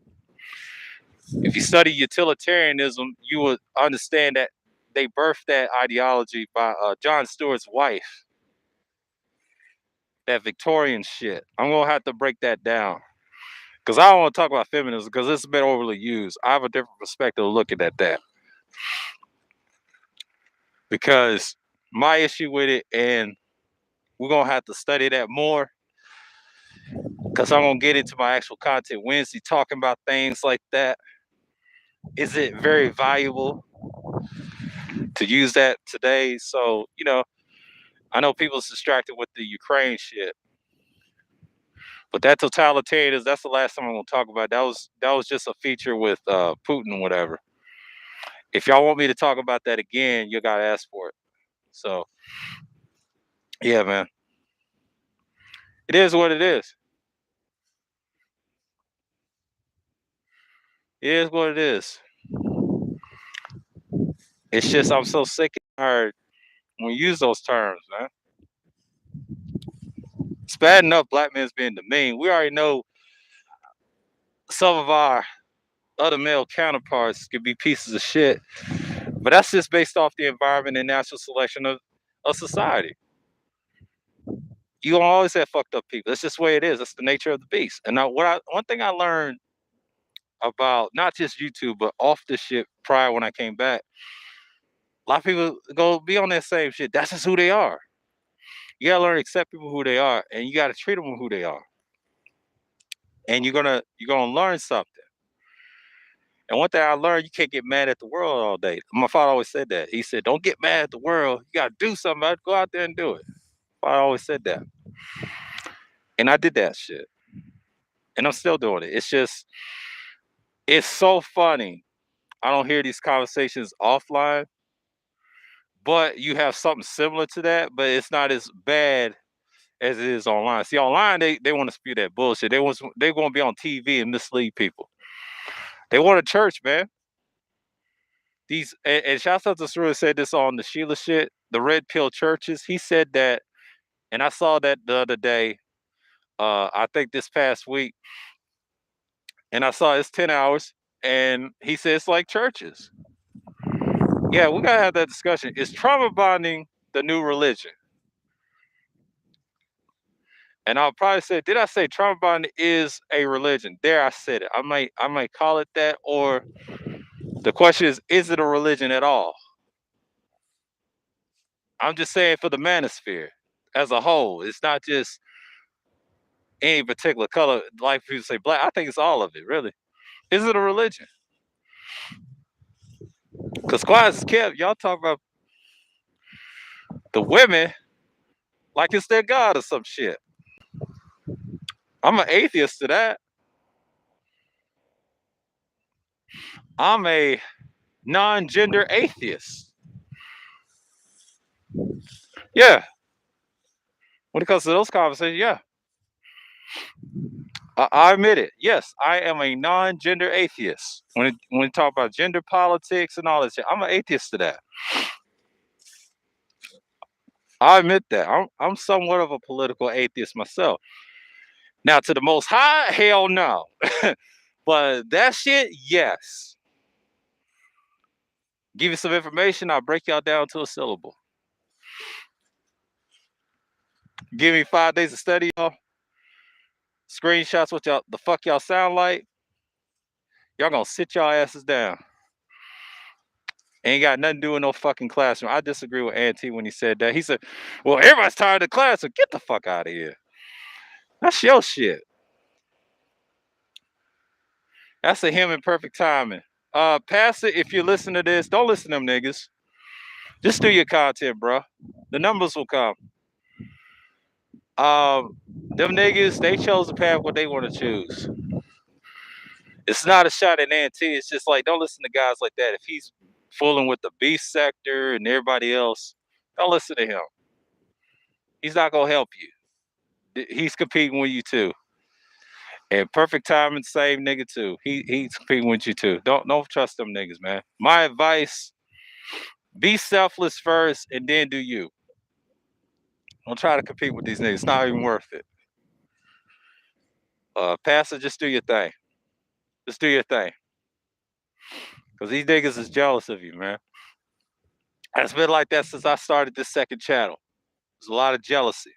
If you study utilitarianism, you would understand that they birthed that ideology by John Stewart's wife. That Victorian shit. I'm gonna have to break that down because I don't want to talk about feminism because it's been overly used. I have a different perspective of looking at that because my issue with it, and we're gonna have to study that more because I'm gonna get into my actual content Wednesday talking about things like that. Is it very valuable to use that today? So, I know people's distracted with the Ukraine shit, but that totalitarianism, that's the last time I'm gonna talk about. That was just a feature with Putin or whatever. If y'all want me to talk about that again, you gotta ask for it. So yeah, man. It is what it is. It is what it is. It's just I'm so sick and tired when you use those terms, man. It's bad enough black men's being demeaned. We already know some of our other male counterparts could be pieces of shit, but that's just based off the environment and natural selection of society. You gonna always have fucked up people. That's just the way it is. That's the nature of the beast. And now, one thing I learned about not just YouTube, but off the shit prior when I came back, a lot of people go be on that same shit. That's just who they are. You gotta learn to accept people who they are, and you gotta treat them who they are. And you're gonna learn something. And one thing I learned, you can't get mad at the world all day. My father always said that. He said, "Don't get mad at the world. You gotta do something about it. Go out there and do it." My father always said that, and I did that shit, and I'm still doing it. It's so funny. I don't hear these conversations offline, but you have something similar to that, but it's not as bad as it is online. See, online they want to spew that bullshit. They want to be on TV and mislead people. They want a church, man. And shouts out to Sru said this on the Sheila shit, the red pill churches. He said that, and I saw that the other day. I think this past week, and I saw it's 10 hours, and he said it's like churches. Yeah, we gotta have that discussion. Is trauma bonding the new religion? And I'll probably say, did I say trauma bonding is a religion? There, I said it. I might call it that, or the question is it a religion at all? I'm just saying for the manosphere as a whole. It's not just any particular color. Like people say black. I think it's all of it, really. Is it a religion? Because quiet as kept, y'all talk about the women like it's their god or some shit. I'm an atheist to that. I'm a non-gender atheist. Yeah. When it comes to those conversations, yeah. I admit it. Yes, I am a non-gender atheist. When we talk about gender politics and all that shit, I'm an atheist to that. I admit that. I'm somewhat of a political atheist myself. Now to the most high, hell no. But that shit, yes. Give you some information, I'll break y'all down to a syllable. Give me 5 days of study, y'all. Screenshots what y'all the fuck y'all sound like. Y'all gonna sit y'all asses down. Ain't got nothing to do with no fucking classroom. I disagree with Auntie when he said that. He said, "Well, everybody's tired of class, so get the fuck out of here." That's your shit. That's a him in perfect timing. Pastor, if you listen to this, don't listen to them niggas. Just do your content, bro. The numbers will come. Them niggas, they chose the path what they want to choose. It's not a shot at Auntie. It's just like, don't listen to guys like that. If he's fooling with the beast sector and everybody else, don't listen to him. He's not gonna help you. He's competing with you too. And perfect timing, same nigga too. He's competing with you too. Don't trust them niggas, man. My advice: be selfless first, and then do you. Don't try to compete with these niggas. It's not even worth it. Pastor, just do your thing. Just do your thing. Cause these niggas is jealous of you, man. It's been like that since I started this second channel. There's a lot of jealousy.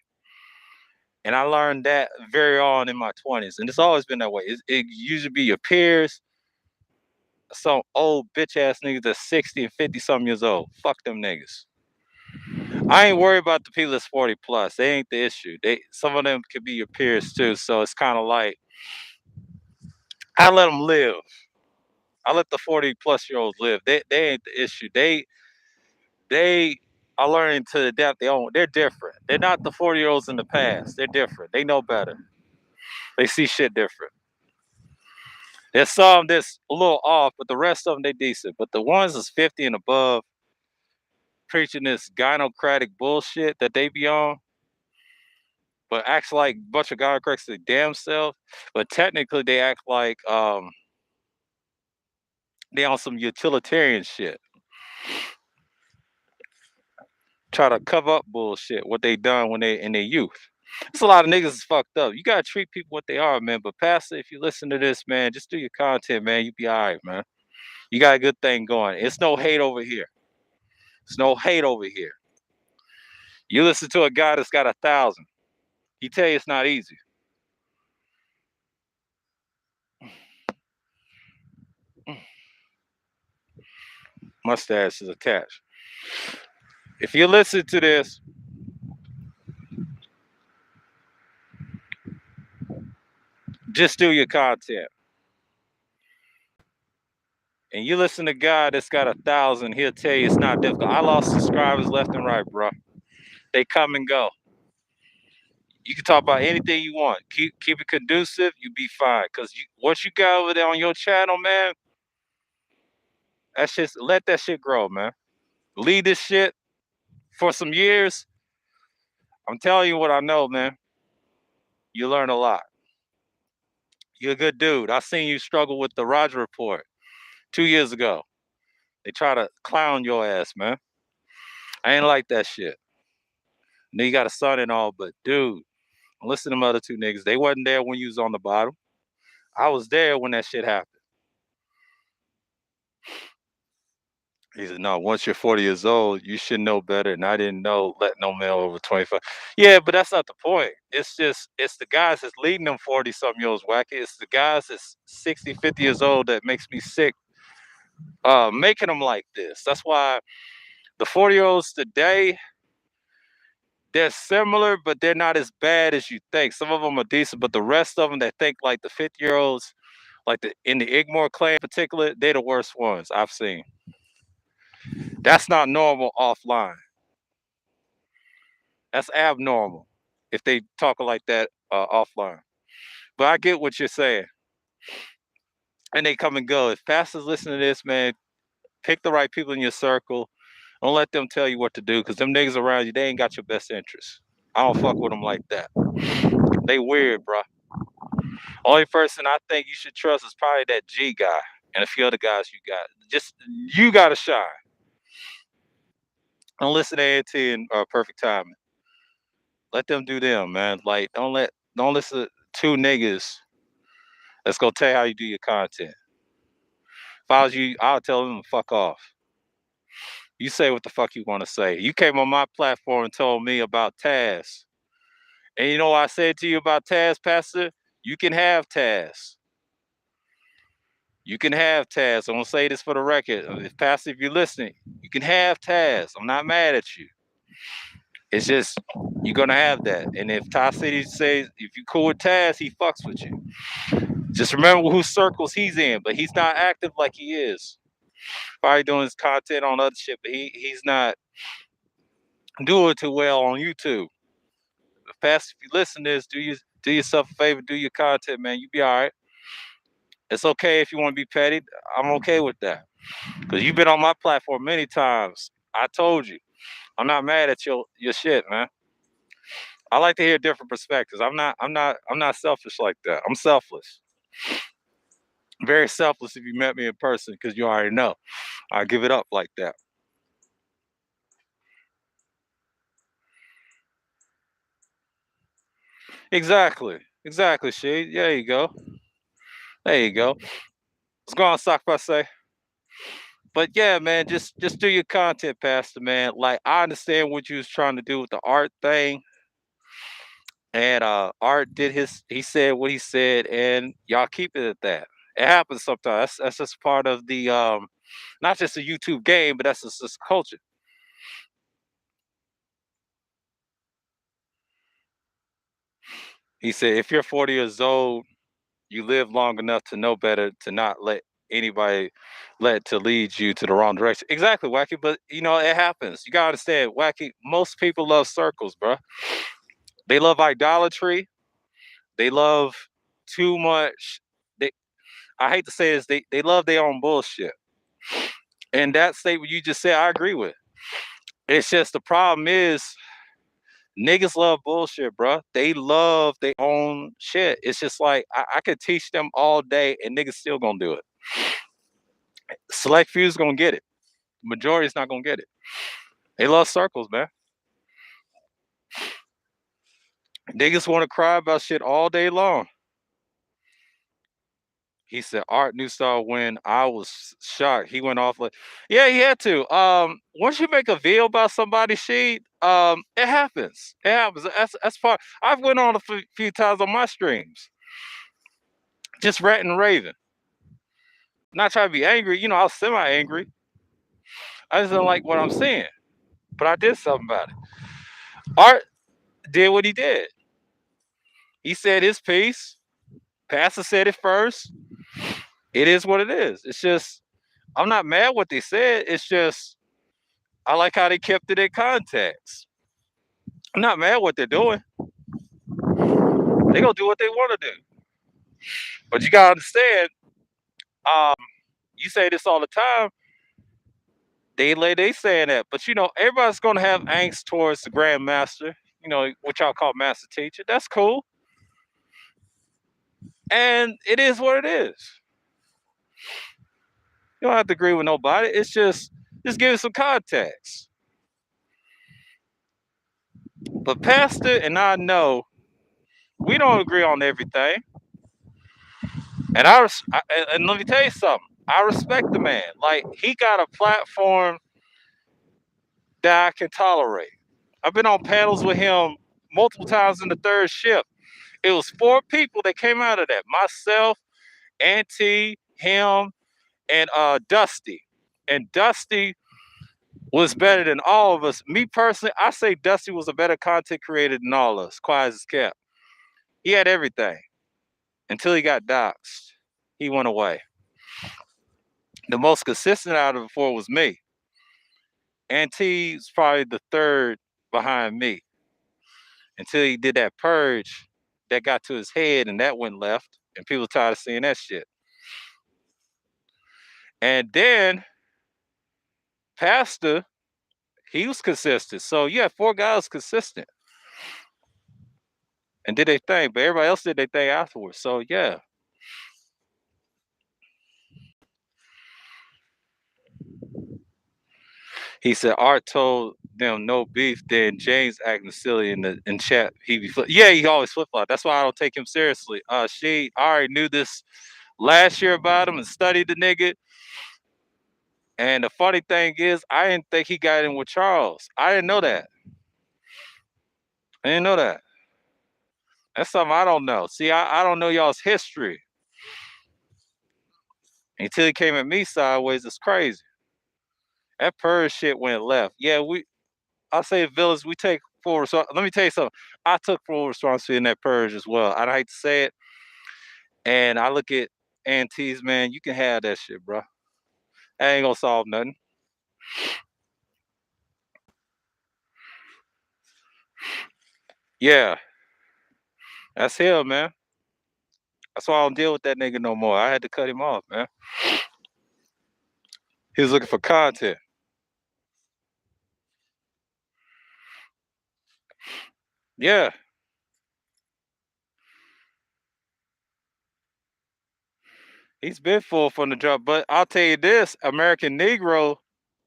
And I learned that very on in my 20s. And it's always been that way. It usually be your peers, some old bitch ass niggas that's 60 and 50 something years old. Fuck them niggas. I ain't worried about the people that's 40 plus. They ain't the issue. Some of them could be your peers too. So it's kind of like I let them live. I let the 40 plus year olds live. They ain't the issue. They are learning to adapt their own. They're different. They're not the 40-year-olds in the past. They're different. They know better. They see shit different. There's some that's a little off, but the rest of them they decent. But the ones that's 50 and above preaching this gynocratic bullshit that they be on, but acts like a bunch of gynocrats to damn self. But technically they act like they on some utilitarian shit. Try to cover up bullshit, what they done when they in their youth. It's a lot of niggas is fucked up. You gotta treat people what they are, man. But Pastor, if you listen to this, man, just do your content, man. You be alright, man. You got a good thing going. It's no hate over here. It's no hate over here. You listen to a guy that's got 1,000. He tell you it's not easy. Mustache is attached. If you listen to this, just do your content. And you listen to a guy that's got 1,000, he'll tell you it's not difficult. I lost subscribers left and right, bro. They come and go. You can talk about anything you want. Keep it conducive, you be fine. Cause once you got over there on your channel, man, let that shit grow, man. Lead this shit for some years. I'm telling you what I know, man. You learn a lot. You're a good dude. I seen you struggle with the Roger Report 2 years ago. They try to clown your ass, man. I ain't like that shit. I know you got a son and all, but dude, listen to them other two niggas. They wasn't there when you was on the bottom. I was there when that shit happened. He said, "No, once you're 40 years old, you should know better." And I didn't know let no male over 25. Yeah, but that's not the point. It's the guys that's leading them 40 something year olds wacky. It's the guys that's 60, 50 years old that makes me sick, making them like this. That's why the 40-year olds today, they're similar, but they're not as bad as you think. Some of them are decent, but the rest of them that think like the 50-year olds, like in the Igmore clan in particular, they're the worst ones I've seen. That's not normal offline. That's abnormal if they talk like that offline. But I get what you're saying. And they come and go. If pastors listen to this, man, pick the right people in your circle. Don't let them tell you what to do because them niggas around you, they ain't got your best interests. I don't fuck with them like that. They weird, bro. Only person I think you should trust is probably that G guy and a few other guys you got. Just you gotta shine. Don't listen to A&T and Perfect Timing. Let them do them, man. Like don't listen to two niggas that's gonna tell you how you do your content. If I was you, I'll tell them to fuck off. You say what the fuck you want to say. You came on my platform and told me about Taz. And you know what I said to you about Taz, Pastor? You can have Taz. You can have Taz. I'm gonna say this for the record. If Pastor, if you're listening, you can have Taz. I'm not mad at you. It's just you're gonna have that. And if Ty City says if you cool with Taz, he fucks with you. Just remember whose circles he's in, but he's not active like he is. Probably doing his content on other shit, but he's not doing too well on YouTube. Pastor, if you listen to this, do yourself a favor, do your content, man. You be all right. It's okay if you want to be petty. I'm okay with that. Because you've been on my platform many times. I told you. I'm not mad at your shit, man. I like to hear different perspectives. I'm not selfish like that. I'm selfless. Very selfless if you met me in person, because you already know. I give it up like that. Exactly. Exactly, she. There you go. There you go. What's going on, Sock say? But yeah, man, just do your content, Pastor, man. Like I understand what you was trying to do with the art thing. And Art did he said what he said, and y'all keep it at that. It happens sometimes. That's just part of the not just a YouTube game, but that's just culture. He said if you're 40 years old, you live long enough to know better to not let anybody let to lead you to the wrong direction. Exactly, Wacky. But you know, it happens. You gotta understand, Wacky, most people love circles, bro. They love idolatry. They love too much. They I hate to say this, they love their own bullshit. And that statement you just said, I agree with. It's just the problem is niggas love bullshit, bro. They love their own shit. It's just like I could teach them all day and niggas still gonna do it. Select few's gonna get it. Majority's not gonna get it. They love circles, man. Niggas wanna cry about shit all day long. He said Art Newstar when I was shocked. He went off like, yeah, he had to. Once you make a video about somebody, it happens. It happens. That's part. I've went on a few times on my streams, just ranting and raving. Not trying to be angry. You know, I was semi-angry. I just don't like what I'm seeing, but I did something about it. Art did what he did. He said his piece. Pastor said it first. It is what it is. It's just I'm not mad what they said. It's just I like how they kept it in context. I'm not mad what they're doing. They gonna do what they want to do. But you gotta understand, um, you say this all the time. They saying that, but you know everybody's gonna have angst towards the grandmaster. You know what y'all call master teacher. That's cool, and it is what it is. You don't have to agree with nobody. It's just give it some context. But Pastor and I know we don't agree on everything, and and let me tell you something. I respect the man. Like he got a platform that I can tolerate. I've been on panels with him multiple times in the third shift. It was four people that came out of that. Myself, Auntie, him, and Dusty. And Dusty was better than all of us. Me personally, I say Dusty was a better content creator than all of us, quiet as kept. He had everything until he got doxxed. He went away. The most consistent out of the four was me. Auntie's probably the third behind me until he did that purge that got to his head and that went left and people tired of seeing that shit. And then Pastor, he was consistent. So you had four guys consistent and did their thing, but everybody else did their thing afterwards. So yeah. He said Art told them no beef, then James acting silly in chat. Yeah, he always flip flop. That's why I don't take him seriously. I already knew this last year about him and studied the nigga. And the funny thing is, I didn't think he got in with Charles. I didn't know that. I didn't know that. That's something I don't know. See, I don't know y'all's history. Until he came at me sideways, it's crazy. That purge shit went left. Yeah, I say Villas, we take full let me tell you something. I took full responsibility in that purge as well. I hate to say it. And I look at aunties, man, you can have that shit, bro. That ain't gonna solve nothing. Yeah, that's him, man. That's why I don't deal with that nigga no more. I had to cut him off, man. He was looking for content. Yeah. He's been full from the drop. But I'll tell you this, American Negro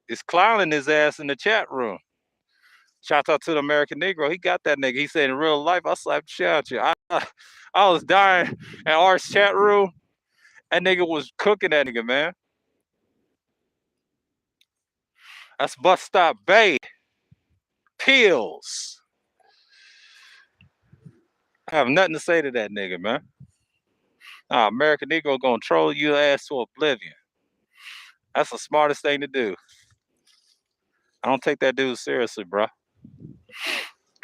is clowning his ass in the chat room. Shout out to the American Negro. He got that nigga. He said in real life, I slapped the shit out you. I was dying in our chat room. That nigga was cooking that nigga, man. That's Bus Stop Bay. Pills. I have nothing to say to that nigga, man. Nah, American Negro gonna troll your ass to oblivion. That's the smartest thing to do. I don't take that dude seriously, bro.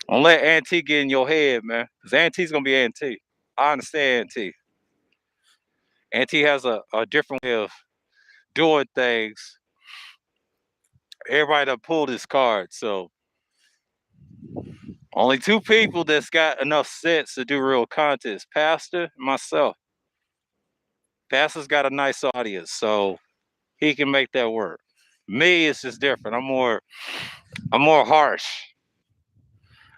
Don't let Auntie get in your head, man. Cause Auntie's gonna be Auntie. I understand Auntie. Auntie has a different way of doing things. Everybody done pulled his card, so only two people that's got enough sense to do real content is Pastor and myself. Pastor's got a nice audience, so he can make that work. Me, it's just different. I'm more harsh.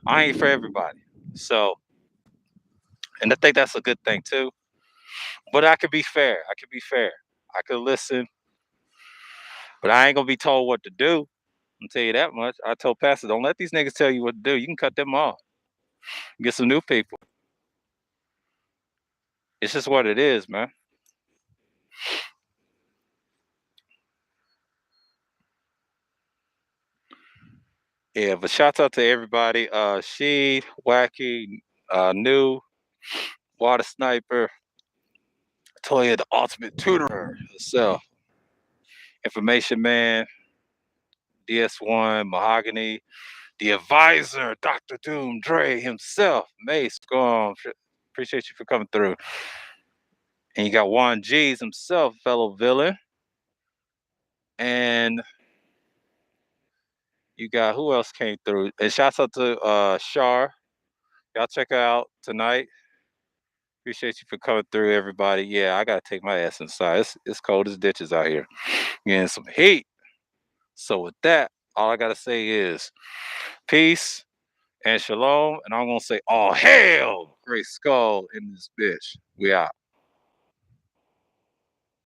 I ain't for everybody. So, and I think that's a good thing too. But I could be fair. I could listen, but I ain't gonna be told what to do. I'll tell you that much. I told Pastor, don't let these niggas tell you what to do. You can cut them off. Get some new people. It's just what it is, man. Yeah, but shout out to everybody. Sheed, Wacky, New, Water Sniper, Toya, the ultimate tutorer herself, Information Man, DS1, Mahogany, the advisor, Dr. Doom, Dre himself, Mace, Gone. Appreciate you for coming through. And you got Juan G's himself, fellow villain. And you got who else came through? And shouts out to Shar. Y'all check her out tonight. Appreciate you for coming through, everybody. Yeah, I gotta take my ass inside. It's cold as ditches out here. Getting some heat. So with that, all I gotta say is peace and shalom. And I'm gonna say, oh hell, great skull in this bitch. We out.